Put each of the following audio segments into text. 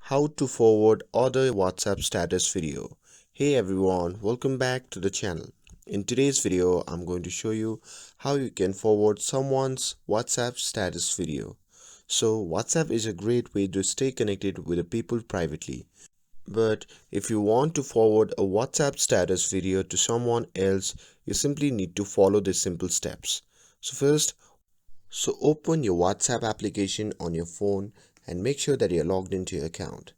How to forward other WhatsApp status video. Hey everyone, welcome back to the channel. In today's video, I'm going to show you how you can forward someone's WhatsApp status video. So WhatsApp is a great way to stay connected with the people privately. But if you want to forward a WhatsApp status video to someone else, you simply need to follow these simple steps. So open your WhatsApp application on your phone and make sure that you're logged into your account.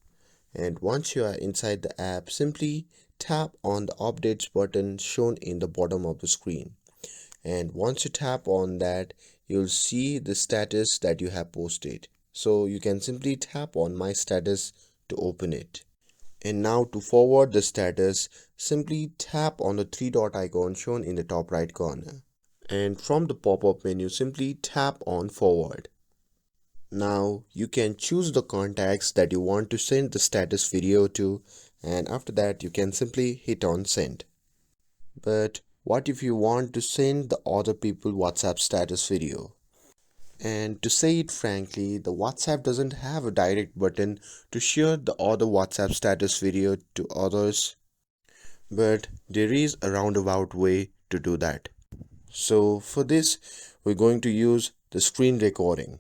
And once you are inside the app, simply tap on the updates button shown in the bottom of the screen. And once you tap on that, you'll see the status that you have posted. So you can simply tap on my status to open it. And now to forward the status, simply tap on the three dot icon shown in the top right corner. And from the pop-up menu, simply tap on forward. Now you can choose the contacts that you want to send the status video to, and after that you can simply hit on send. But what if you want to send the other people WhatsApp status video? And to say it frankly, the WhatsApp doesn't have a direct button to share the other WhatsApp status video to others, but there is a roundabout way to do that. So for this, we're going to use the screen recording.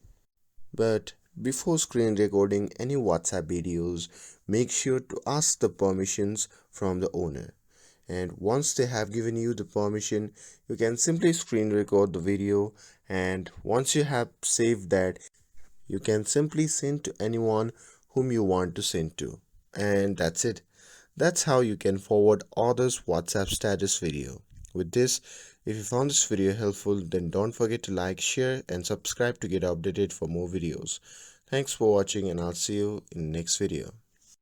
But before screen recording any WhatsApp videos, make sure to ask the permissions from the owner. And once they have given you the permission, you can simply screen record the video, and once you have saved that, you can simply send to anyone whom you want to send to. And that's it. That's how you can forward others' WhatsApp status video. With this, if you found this video helpful, then don't forget to like, share, and subscribe to get updated for more videos. Thanks for watching, and I'll see you in the next video.